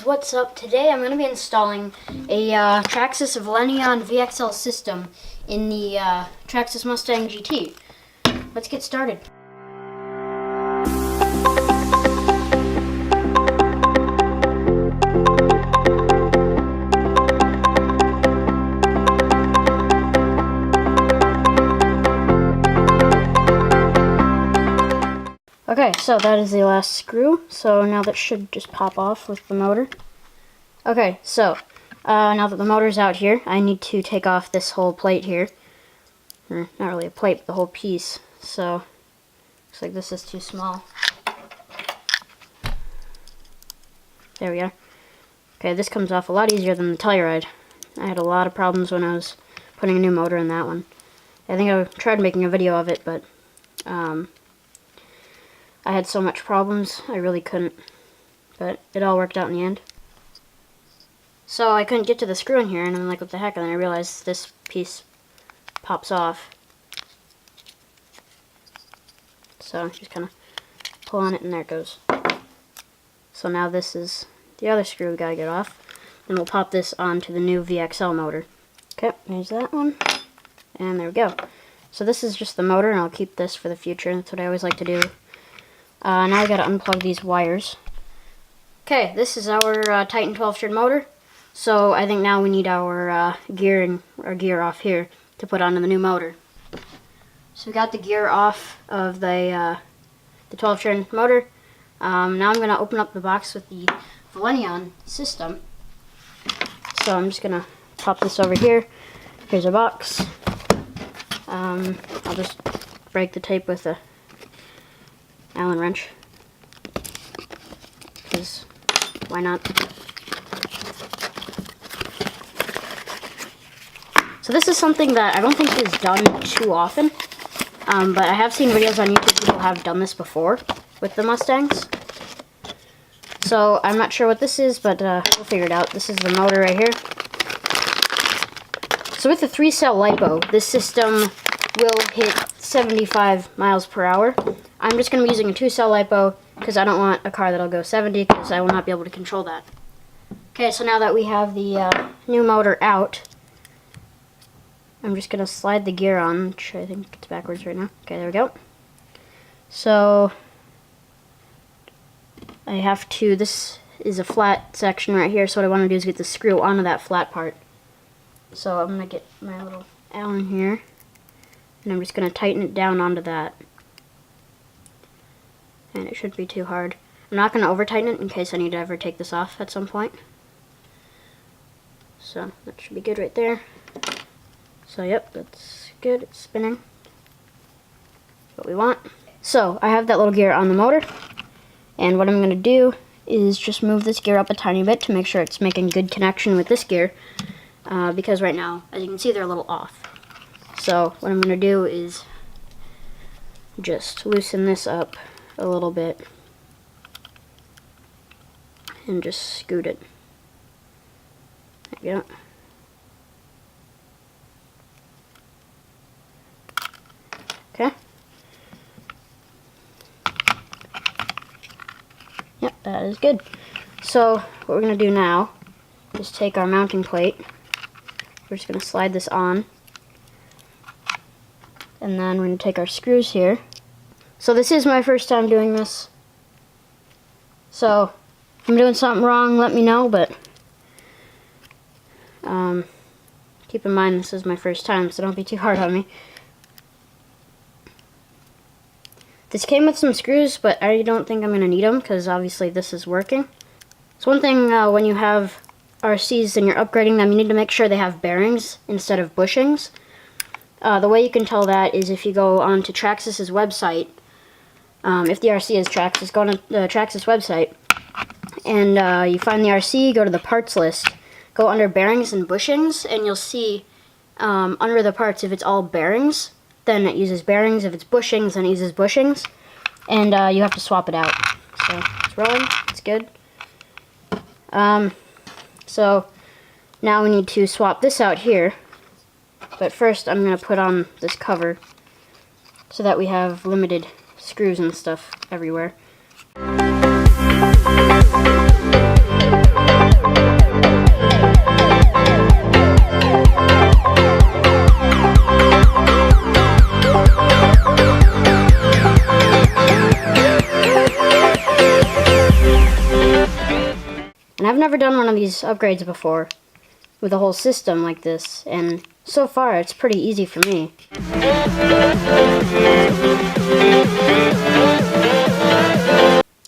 guys, what's up? Today I'm going to be installing a Traxxas Velineon VXL system in the Traxxas Mustang GT. Let's get started. Okay, so that is the last screw, so now that should just pop off with the motor. Okay, so now that the motor's out here, I need to take off this whole plate here. Or, not really a plate, but the whole piece. So, looks like this is too small. There we go. Okay, this comes off a lot easier than the Telluride. I had a lot of problems when I was putting a new motor in that one. I think I tried making a video of it, but I had so much problems, I really couldn't. But it all worked out in the end. So I couldn't get to the screw in here, and I'm like, what the heck? And then I realized this piece pops off. So just kind of pull on it, and there it goes. So now this is the other screw we gotta get off. And we'll pop this onto the new VXL motor. Okay, there's that one. And there we go. So this is just the motor, and I'll keep this for the future. That's what I always like to do. Now I gotta unplug these wires. Okay, this is our Titan 12 steered motor. So I think now we need our gear off here to put onto the new motor. So we got the gear off of the 12 steered motor. Now I'm gonna open up the box with the Velineon system. So I'm just gonna pop this over here. Here's a box. I'll just break the tape with a Allen wrench, because why not? So this is something that I don't think is done too often, but I have seen videos on YouTube people have done this before with the Mustangs. So I'm not sure what this is, but we'll figure it out. This is the motor right here. So with the 3-cell lipo, this system will hit 75 miles per hour. I'm just going to be using a 2-cell lipo because I don't want a car that'll go 70 because I will not be able to control that. Okay, so now that we have the new motor out, I'm just going to slide the gear on, which I think it's backwards right now. Okay, there we go. So I have to, this is a flat section right here, so what I want to do is get the screw onto that flat part. So I'm going to get my little Allen here, and I'm just going to tighten it down onto that. And it shouldn't be too hard. I'm not going to over tighten it in case I need to ever take this off at some point. So that should be good right there. So yep, that's good. It's spinning. That's what we want. So I have that little gear on the motor. And what I'm going to do is just move this gear up a tiny bit to make sure it's making good connection with this gear. Because right now, as you can see, they're a little off. So what I'm going to do is just loosen this up a little bit and just scoot it. There you go. Okay. Yep, that is good. So what we're going to do now is take our mounting plate. We're just going to slide this on. And then we're going to take our screws here. So this is my first time doing this. So if I'm doing something wrong, let me know, but keep in mind this is my first time, so don't be too hard on me. This came with some screws, but I don't think I'm going to need them because obviously this is working. So one thing when you have RCs and you're upgrading them, you need to make sure they have bearings instead of bushings. The way you can tell that is if you go onto Traxxas' website. If the RC is Traxxas, go on the Traxxas website, and you find the RC, go to the parts list, go under bearings and bushings, and you'll see under the parts, if it's all bearings, then it uses bearings. If it's bushings, then it uses bushings, and you have to swap it out. So it's rolling, it's good. So now we need to swap this out here, but first I'm going to put on this cover so that we have limited screws and stuff everywhere. done one of these upgrades before with a whole system like this, and so far it's pretty easy for me.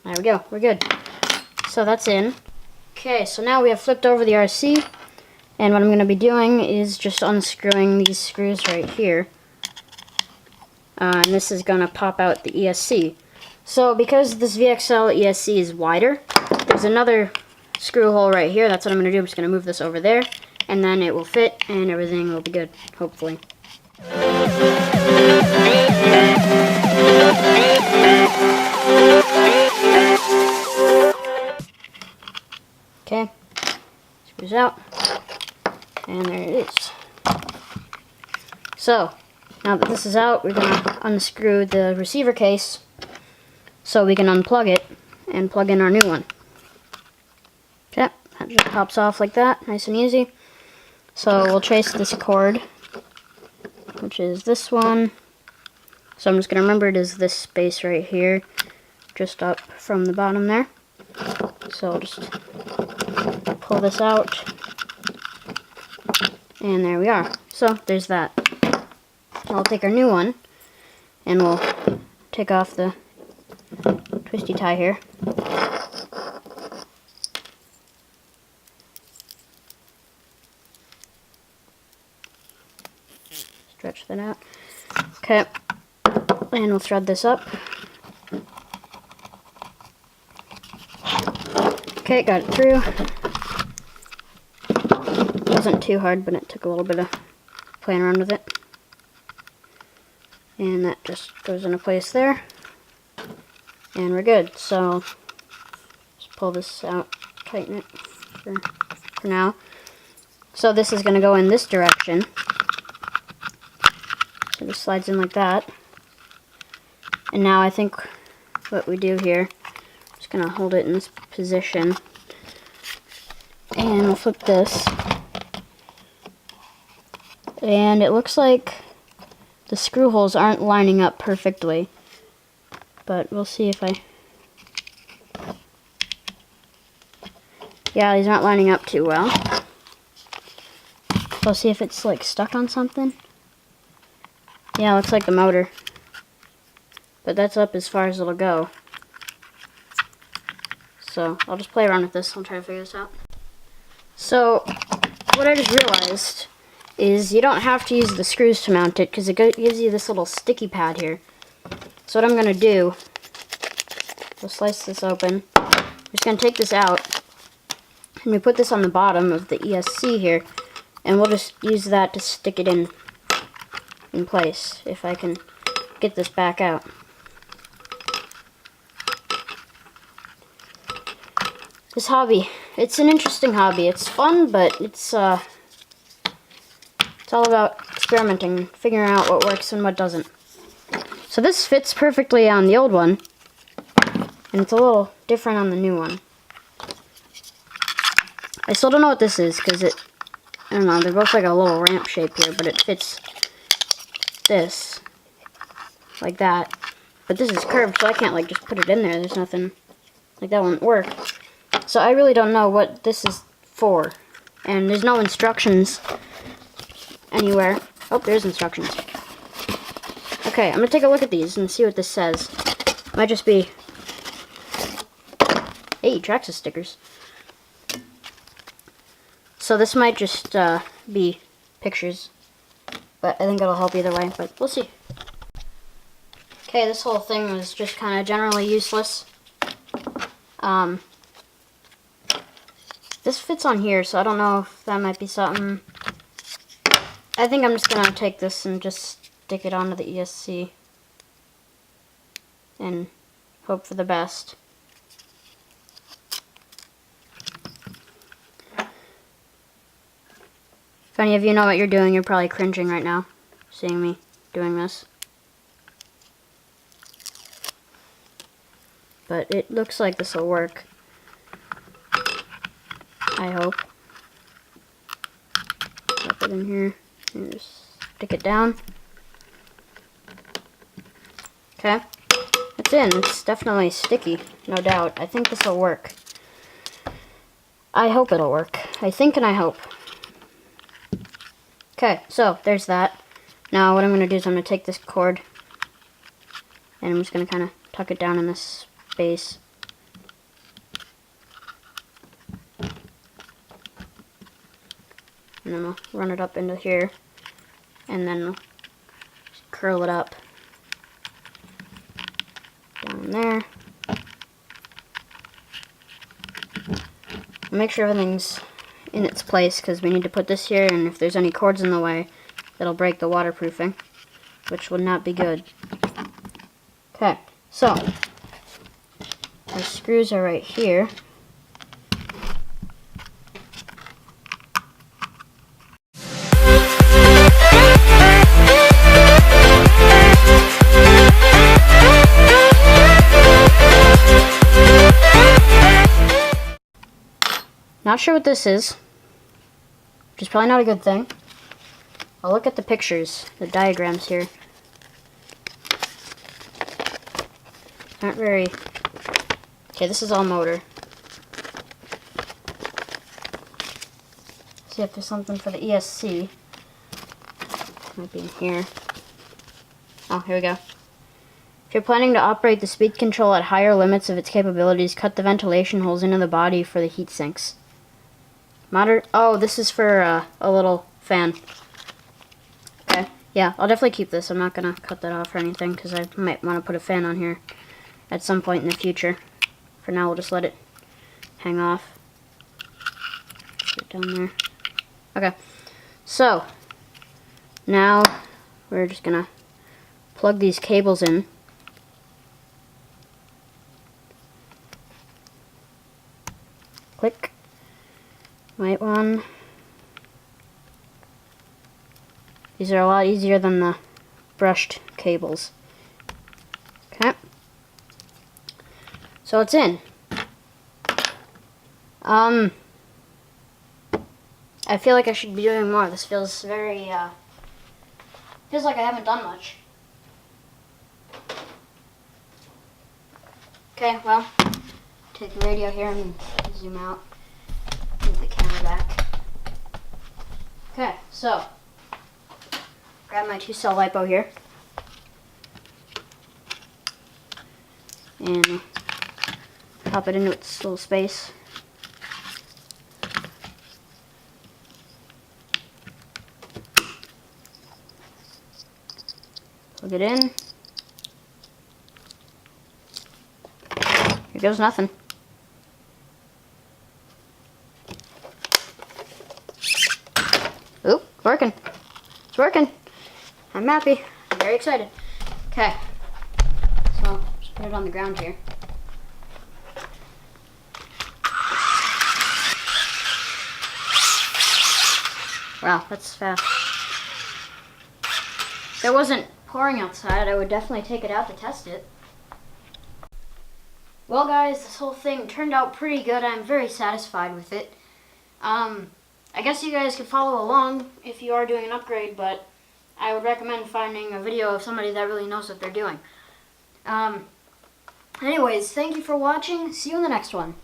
There we go, we're good. So that's in. Okay, so now we have flipped over the RC, and what I'm going to be doing is just unscrewing these screws right here. And this is going to pop out the ESC. So because this VXL ESC is wider, there's another screw hole right here. That's what I'm going to do. I'm just going to move this over there, and then it will fit and everything will be good, hopefully. Okay, screws out, and there it is. So, now that this is out, we're going to unscrew the receiver case so we can unplug it and plug in our new one. Okay, that just pops off like that, nice and easy. So we'll trace this cord, which is this one. So I'm just going to remember it is this space right here, just up from the bottom there. So I'll just pull this out, and there we are. So there's that. I'll take our new one, and we'll take off the twisty tie here. Stretch that out. Okay, and we'll thread this up. Okay, got it through. It wasn't too hard, but it took a little bit of playing around with it. And that just goes into place there. And we're good. So, just pull this out, tighten it for now. So this is going to go in this direction. So this slides in like that. And now I think what we do here, just going to hold it in this position. And we'll flip this. And it looks like the screw holes aren't lining up perfectly. But we'll see if I... Yeah, these aren't lining up too well. So I'll see if it's like stuck on something. Yeah, looks like the motor. But that's up as far as it'll go. So I'll just play around with this and try to figure this out. So what I just realized is you don't have to use the screws to mount it, because it gives you this little sticky pad here. So what I'm going to do, we'll slice this open. I'm just going to take this out, and we put this on the bottom of the ESC here, and we'll just use that to stick it in place, if I can get this back out. This hobby, it's an interesting hobby. It's fun, but it's all about experimenting, figuring out what works and what doesn't. So this fits perfectly on the old one, and it's a little different on the new one. I still don't know what this is, because I don't know, they're both like a little ramp shape here, but it fits this, like that. But this is curved, so I can't like just put it in there. There's nothing, like that won't work. So I really don't know what this is for. And there's no instructions anywhere. Oh, there's instructions. Okay, I'm going to take a look at these and see what this says. Might just be... Hey, Traxxas stickers. So this might just be pictures. But I think it'll help either way, but we'll see. Okay, this whole thing was just kind of generally useless. This fits on here, so I don't know if that might be something. I think I'm just going to take this and just stick it onto the ESC and hope for the best. If any of you know what you're doing, you're probably cringing right now, seeing me doing this. But it looks like this will work. I hope. Drop it in here and just stick it down. Okay, it's in. It's definitely sticky, no doubt. I think this will work. I hope it'll work. I think and I hope. Okay, so there's that. Now what I'm going to do is I'm going to take this cord and I'm just going to kind of tuck it down in this space. And then we'll run it up into here and then we'll curl it up down there. Make sure everything's in its place because we need to put this here, and if there's any cords in the way, it'll break the waterproofing, which would not be good. Okay, so our screws are right here. Not sure what this is, which is probably not a good thing. I'll look at the pictures, the diagrams here. Aren't very... Okay, this is all motor. See if there's something for the ESC. Might be in here. Oh, here we go. If you're planning to operate the speed control at higher limits of its capabilities, cut the ventilation holes into the body for the heat sinks. Oh, this is for a little fan. Okay, yeah, I'll definitely keep this. I'm not going to cut that off or anything because I might want to put a fan on here at some point in the future. For now, we'll just let it hang off. Put it down there. Okay, so now we're just going to plug these cables in. Click. White one. These are a lot easier than the brushed cables. Okay. So it's in. I feel like I should be doing more. This feels very, feels like I haven't done much. Okay, well, take the radio here and zoom out. Move the camera back. Okay, so grab my 2-cell lipo here and pop it into its little space. Plug it in. Here goes nothing. Oop, working. It's working. I'm happy. I'm very excited. Okay. So, just put it on the ground here. Wow, that's fast. If it wasn't pouring outside, I would definitely take it out to test it. Well guys, this whole thing turned out pretty good. I'm very satisfied with it. I guess you guys could follow along if you are doing an upgrade, but I would recommend finding a video of somebody that really knows what they're doing. Anyways, thank you for watching. See you in the next one.